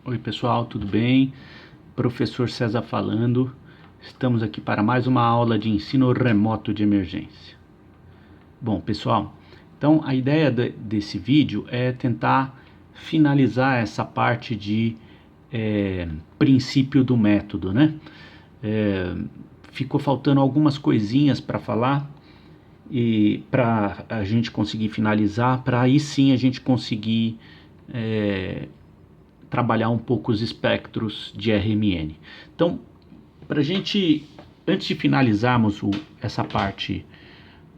Oi pessoal, tudo bem? Professor César falando. Estamos aqui para mais uma aula de ensino remoto de emergência. Bom pessoal, então a ideia desse vídeo é tentar finalizar essa parte de princípio do método, né? Ficou faltando algumas coisinhas para falar e para a gente conseguir finalizar, para aí sim a gente conseguir trabalhar um pouco os espectros de RMN. Então, para a gente, antes de finalizarmos essa parte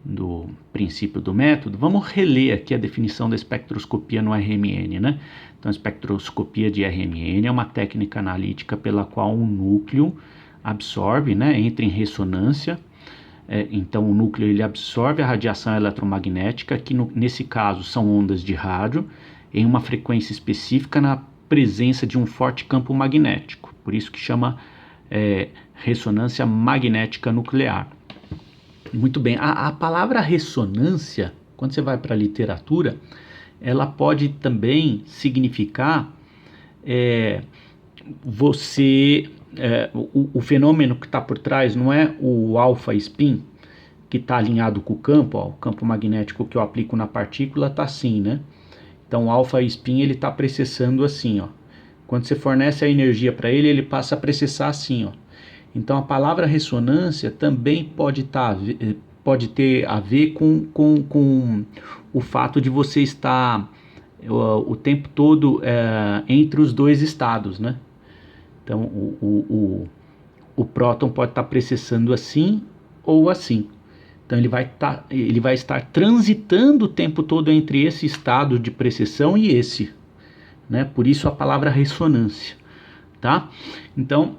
do princípio do método, vamos reler aqui a definição da espectroscopia no RMN, né? Então, a espectroscopia de RMN é uma técnica analítica pela qual um núcleo absorve, né, entra em ressonância. Então, o núcleo ele absorve a radiação eletromagnética, que nesse caso são ondas de rádio, em uma frequência específica na presença de um forte campo magnético. Por isso que chama ressonância magnética nuclear. Muito bem, a palavra ressonância, quando você vai para a literatura, ela pode também significar o fenômeno que está por trás não é o alfa spin, que está alinhado com o campo, ó, o campo magnético que eu aplico na partícula está assim, né? Então o alfa spin ele está precessando assim, ó. Quando você fornece a energia para ele, ele passa a precessar assim, ó. Então a palavra ressonância também pode ter a ver com o fato de você estar o tempo todo entre os dois estados, né? Então o próton pode estar precessando assim ou assim. Então ele vai estar transitando o tempo todo entre esse estado de precessão e esse, né? Por isso a palavra ressonância, tá? Então,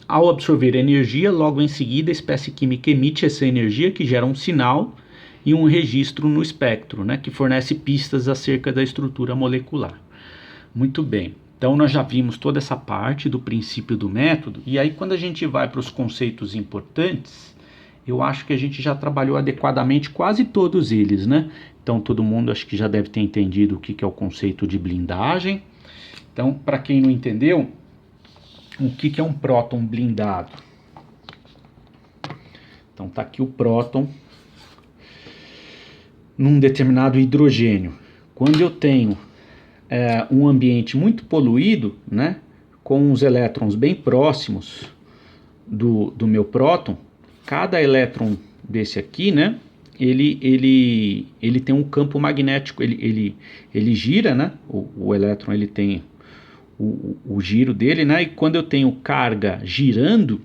ao absorver energia, logo em seguida a espécie química emite essa energia que gera um sinal e um registro no espectro, né? Que fornece pistas acerca da estrutura molecular. Muito bem. Então nós já vimos toda essa parte do princípio do método, e aí quando a gente vai para os conceitos importantes, eu acho que a gente já trabalhou adequadamente quase todos eles, né? Então todo mundo acho que já deve ter entendido o que é o conceito de blindagem. Então, para quem não entendeu, o que é um próton blindado? Então tá aqui o próton num determinado hidrogênio. Quando eu tenho um ambiente muito poluído, né, com os elétrons bem próximos do meu próton, cada elétron desse aqui, né, ele tem um campo magnético, ele gira, né, o elétron ele tem o giro dele, né, e quando eu tenho carga girando,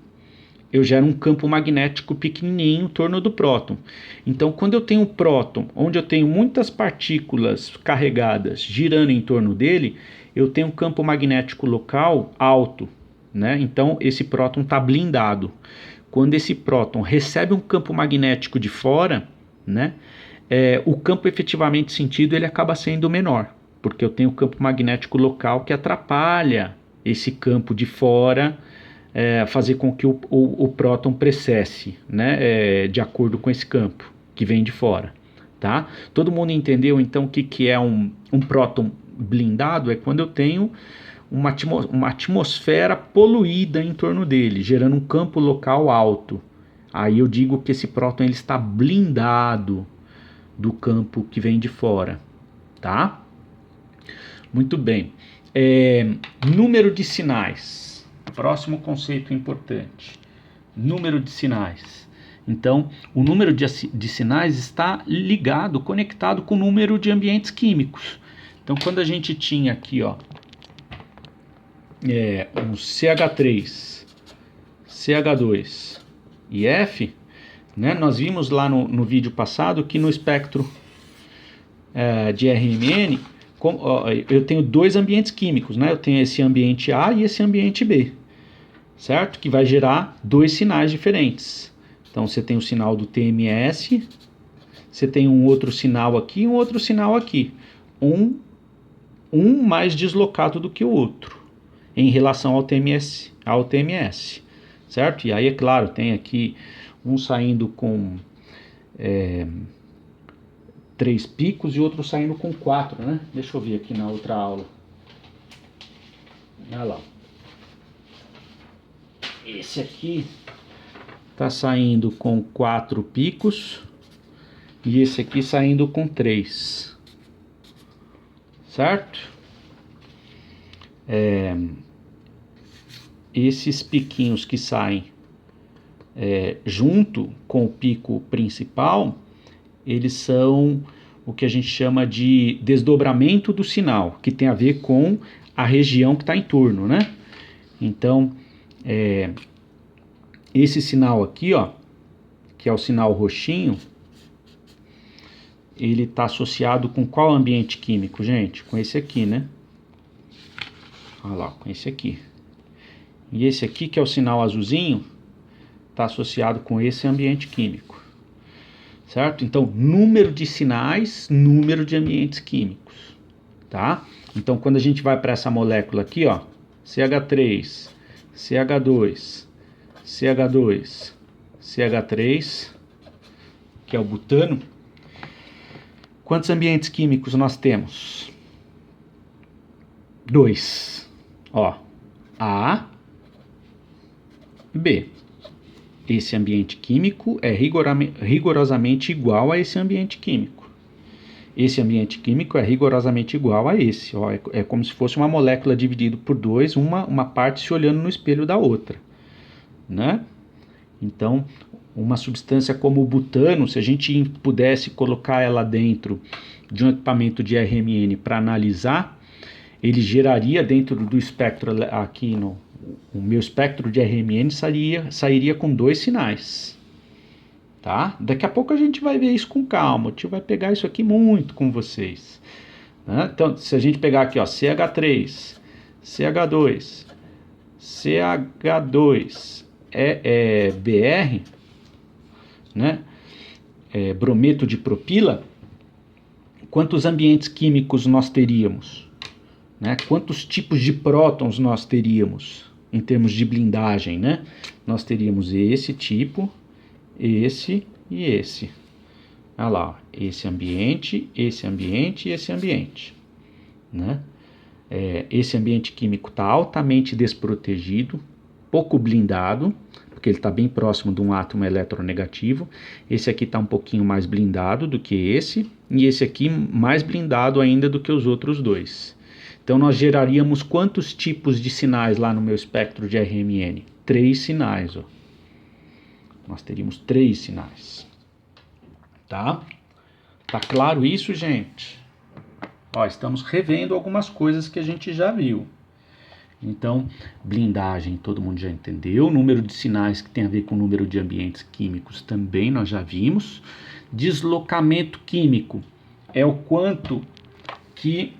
eu gero um campo magnético pequenininho em torno do próton. Então, quando eu tenho um próton, onde eu tenho muitas partículas carregadas girando em torno dele, eu tenho um campo magnético local alto, né? Então, esse próton está blindado. Quando esse próton recebe um campo magnético de fora, né, o campo efetivamente sentido ele acaba sendo menor, porque eu tenho um campo magnético local que atrapalha esse campo de fora, fazer com que o próton precesse, né, de acordo com esse campo que vem de fora, tá? Todo mundo entendeu então o que é um próton blindado? É quando eu tenho uma atmosfera poluída em torno dele, gerando um campo local alto. Aí eu digo que esse próton ele está blindado do campo que vem de fora, tá? Muito bem. Número de sinais. Próximo conceito importante, número de sinais. Então, o número de sinais está ligado, conectado com o número de ambientes químicos. Então, quando a gente tinha aqui, ó, um CH3, CH2 e F, né, nós vimos lá no vídeo passado que no espectro de RMN, eu tenho dois ambientes químicos, né? Eu tenho esse ambiente A e esse ambiente B, certo? Que vai gerar dois sinais diferentes. Então você tem o sinal do TMS, você tem um outro sinal aqui e um outro sinal aqui. Um mais deslocado do que o outro em relação ao TMS, certo? E aí, é claro, tem aqui um saindo com 3 picos e outro saindo com 4, né? Deixa eu ver aqui na outra aula. Olha lá. Esse aqui tá saindo com 4 picos e esse aqui saindo com 3, certo? Esses piquinhos que saem junto com o pico principal, eles são o que a gente chama de desdobramento do sinal, que tem a ver com a região que está em torno, né? Então, esse sinal aqui, ó, que é o sinal roxinho, ele está associado com qual ambiente químico, gente? Com esse aqui, né? Olha lá, com esse aqui. E esse aqui, que é o sinal azulzinho, está associado com esse ambiente químico, certo? Então, número de sinais, número de ambientes químicos, tá? Então, quando a gente vai para essa molécula aqui, ó, CH3, CH2, CH2, CH3, que é o butano, quantos ambientes químicos nós temos? 2. Ó, A e B. Esse ambiente químico é rigorosamente igual a esse ambiente químico. Esse ambiente químico é rigorosamente igual a esse. Ó, é como se fosse uma molécula dividida por 2, uma parte se olhando no espelho da outra, né? Então, uma substância como o butano, se a gente pudesse colocar ela dentro de um equipamento de RMN para analisar, ele geraria dentro do espectro aqui o meu espectro de RMN sairia com 2 sinais, tá? Daqui a pouco a gente vai ver isso com calma, o tio vai pegar isso aqui muito com vocês, né? Então, se a gente pegar aqui, ó, CH3, CH2, CH2 BR, né? Brometo de propila, quantos ambientes químicos nós teríamos? Né? Quantos tipos de prótons nós teríamos em termos de blindagem, né? Nós teríamos esse tipo, esse e esse. Olha lá, esse ambiente e esse ambiente, né? Esse ambiente químico está altamente desprotegido, pouco blindado, porque ele está bem próximo de um átomo eletronegativo. Esse aqui está um pouquinho mais blindado do que esse, e esse aqui mais blindado ainda do que os outros dois. Então nós geraríamos quantos tipos de sinais lá no meu espectro de RMN? 3 sinais, ó. Nós teríamos 3 sinais. Tá? Tá claro isso, gente? Ó, estamos revendo algumas coisas que a gente já viu. Então, blindagem, todo mundo já entendeu. Número de sinais que tem a ver com o número de ambientes químicos também nós já vimos. Deslocamento químico é o quanto que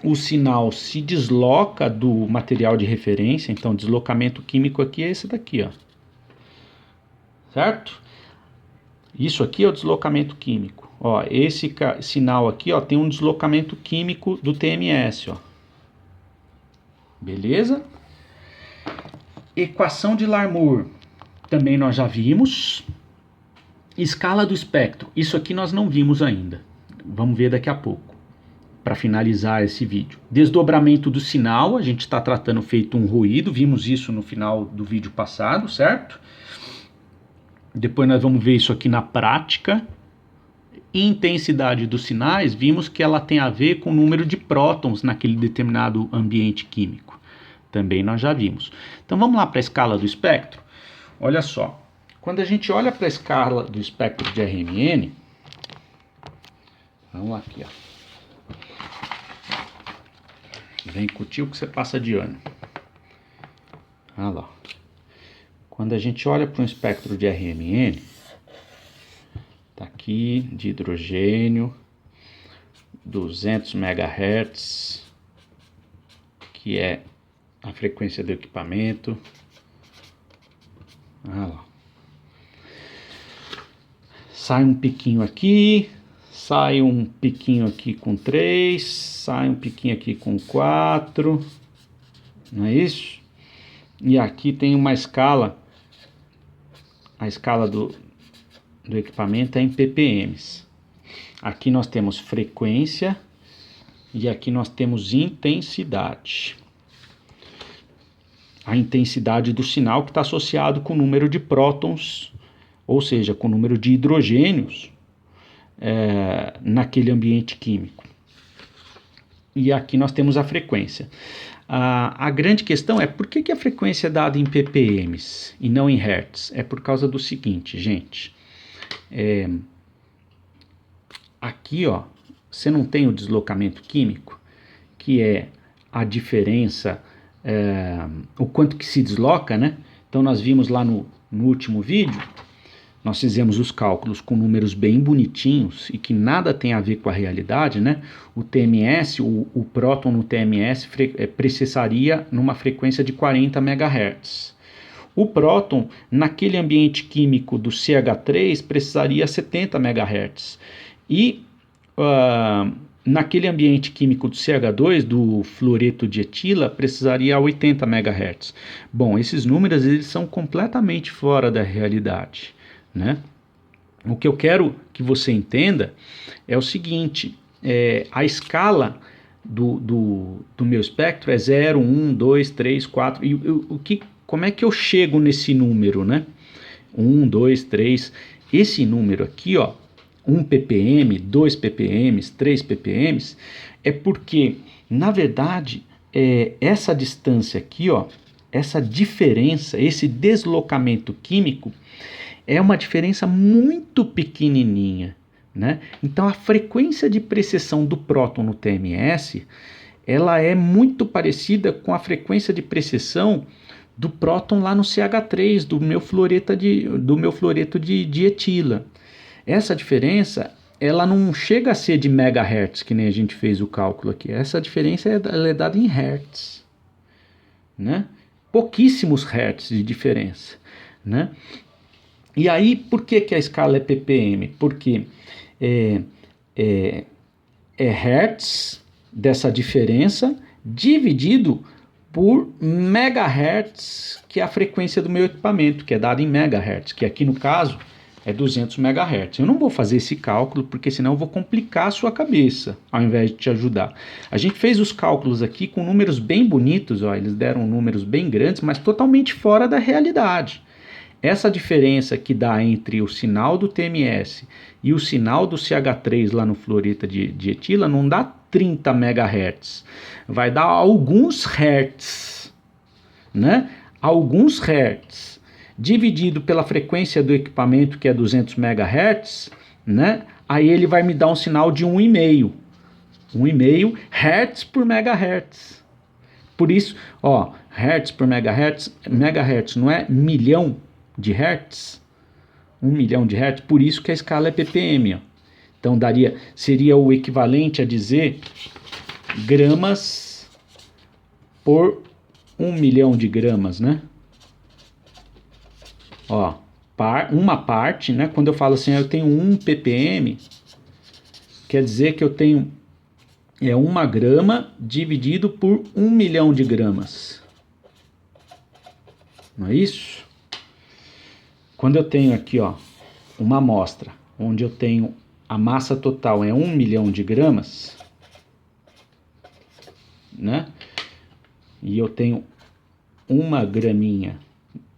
o sinal se desloca do material de referência. Então, deslocamento químico aqui é esse daqui, ó. Certo? Isso aqui é o deslocamento químico. Ó, esse sinal aqui, ó, tem um deslocamento químico do TMS, ó. Beleza? Equação de Larmor, também nós já vimos. Escala do espectro, isso aqui nós não vimos ainda. Vamos ver daqui a pouco, para finalizar esse vídeo. Desdobramento do sinal, a gente está tratando feito um ruído, vimos isso no final do vídeo passado, certo? Depois nós vamos ver isso aqui na prática. Intensidade dos sinais, vimos que ela tem a ver com o número de prótons naquele determinado ambiente químico. Também nós já vimos. Então vamos lá para a escala do espectro. Olha só, quando a gente olha para a escala do espectro de RMN, vamos lá aqui, ó. Vem com o tio que você passa de ano. Olha lá. Quando a gente olha para um espectro de RMN, tá aqui, de hidrogênio, 200 MHz, que é a frequência do equipamento. Olha lá. Sai um piquinho aqui, sai um piquinho aqui com 3, sai um piquinho aqui com 4, não é isso? E aqui tem uma escala, a escala do equipamento é em ppm. Aqui nós temos frequência e aqui nós temos intensidade. a intensidade do sinal que está associado com o número de prótons, ou seja, com o número de hidrogênios naquele ambiente químico. E aqui nós temos a frequência. A grande questão é por que a frequência é dada em ppm e não em hertz? É por causa do seguinte, gente. Aqui, ó, você não tem o deslocamento químico, que é a diferença, o quanto que se desloca, né? Então nós vimos lá no último vídeo, nós fizemos os cálculos com números bem bonitinhos e que nada tem a ver com a realidade, né? O TMS, o próton no TMS precisaria numa frequência de 40 MHz. O próton, naquele ambiente químico do CH3, precisaria 70 MHz. E naquele ambiente químico do CH2, do fluoreto de etila, precisaria 80 MHz. Bom, esses números eles são completamente fora da realidade, né? O que eu quero que você entenda é o seguinte, a escala do meu espectro é 0, 1, 2, 3, 4, e como é que eu chego nesse número, né? 1, 2, 3, esse número aqui, ó, 1 ppm, 2 ppm, 3 ppm, é porque, na verdade, essa distância aqui, ó, essa diferença, esse deslocamento químico, é uma diferença muito pequenininha, né? Então a frequência de precessão do próton no TMS, ela é muito parecida com a frequência de precessão do próton lá no CH3, do meu fluoreto de etila. Essa diferença, ela não chega a ser de megahertz, que nem a gente fez o cálculo aqui. Essa diferença ela é dada em hertz, né? Pouquíssimos hertz de diferença, né? E aí, por que a escala é ppm? Porque é hertz dessa diferença dividido por megahertz, que é a frequência do meu equipamento, que é dada em megahertz, que aqui no caso é 200 megahertz. Eu não vou fazer esse cálculo, porque senão eu vou complicar a sua cabeça, ao invés de te ajudar. A gente fez os cálculos aqui com números bem bonitos, ó, eles deram números bem grandes, mas totalmente fora da realidade. Essa diferença que dá entre o sinal do TMS e o sinal do CH3 lá no fluoreto de etila não dá 30 MHz, vai dar alguns hertz, né? Alguns hertz, dividido pela frequência do equipamento, que é 200 MHz, né? Aí ele vai me dar um sinal de 1,5 hertz por megahertz. Por isso, ó, hertz por megahertz, megahertz não é milhão de hertz, 1 milhão de hertz, por isso que a escala é ppm, ó. Então seria o equivalente a dizer gramas por 1 milhão de gramas, né? Ó, uma parte, né? Quando eu falo assim, eu tenho 1 ppm, quer dizer que eu tenho 1 grama dividido por 1 milhão de gramas. Não é isso? Quando eu tenho aqui, ó, uma amostra, onde eu tenho a massa total é 1 milhão de gramas, né? E eu tenho 1 graminha,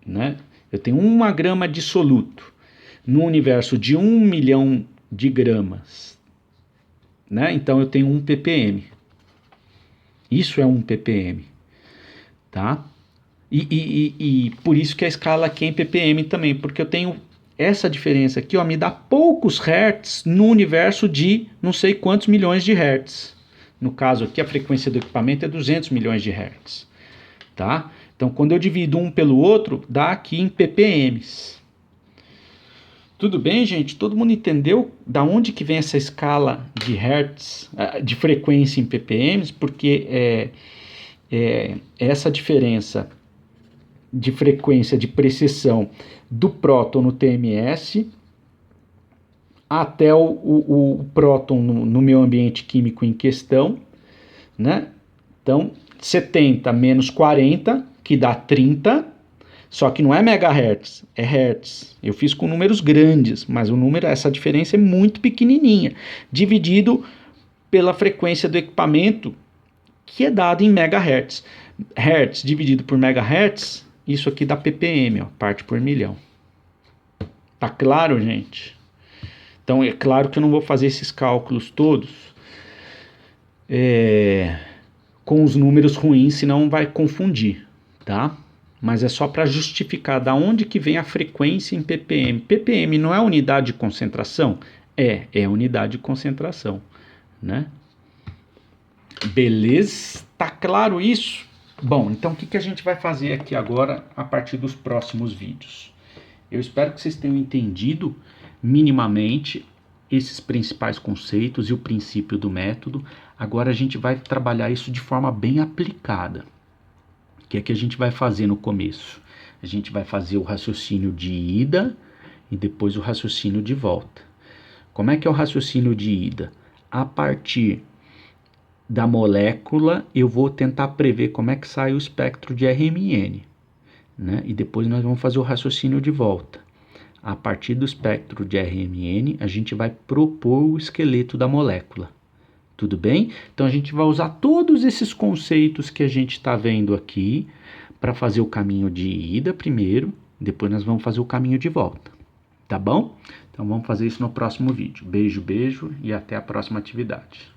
né? Eu tenho 1 grama de soluto no universo de 1 milhão de gramas, né? Então eu tenho 1 ppm. Isso é 1 ppm, tá? E por isso que a escala aqui é em ppm também, porque eu tenho essa diferença aqui, ó, me dá poucos hertz no universo de não sei quantos milhões de hertz. No caso aqui, a frequência do equipamento é 200 milhões de hertz, tá? Então, quando eu divido um pelo outro, dá aqui em ppm. Tudo bem, gente? Todo mundo entendeu da onde que vem essa escala de hertz, de frequência em ppm? Porque essa diferença de frequência de precessão do próton no TMS até o próton no meu ambiente químico em questão, né? Então, 70 menos 40, que dá 30, só que não é megahertz, é hertz. Eu fiz com números grandes, mas essa diferença é muito pequenininha, dividido pela frequência do equipamento, que é dada em megahertz. Hertz dividido por megahertz, isso aqui dá ppm, ó, parte por milhão. Tá claro, gente? Então é claro que eu não vou fazer esses cálculos todos com os números ruins, senão vai confundir, tá? Mas é só para justificar da onde que vem a frequência em ppm. ppm não é unidade de concentração? É unidade de concentração, né? Beleza? Tá claro isso? Bom, então o que a gente vai fazer aqui agora a partir dos próximos vídeos? Eu espero que vocês tenham entendido minimamente esses principais conceitos e o princípio do método. Agora a gente vai trabalhar isso de forma bem aplicada. O que é que a gente vai fazer no começo? A gente vai fazer o raciocínio de ida e depois o raciocínio de volta. Como é que é o raciocínio de ida? A partir da molécula, eu vou tentar prever como é que sai o espectro de RMN, né? E depois nós vamos fazer o raciocínio de volta. A partir do espectro de RMN, a gente vai propor o esqueleto da molécula. Tudo bem? Então a gente vai usar todos esses conceitos que a gente está vendo aqui para fazer o caminho de ida primeiro, depois nós vamos fazer o caminho de volta. Tá bom? Então vamos fazer isso no próximo vídeo. Beijo, beijo e até a próxima atividade.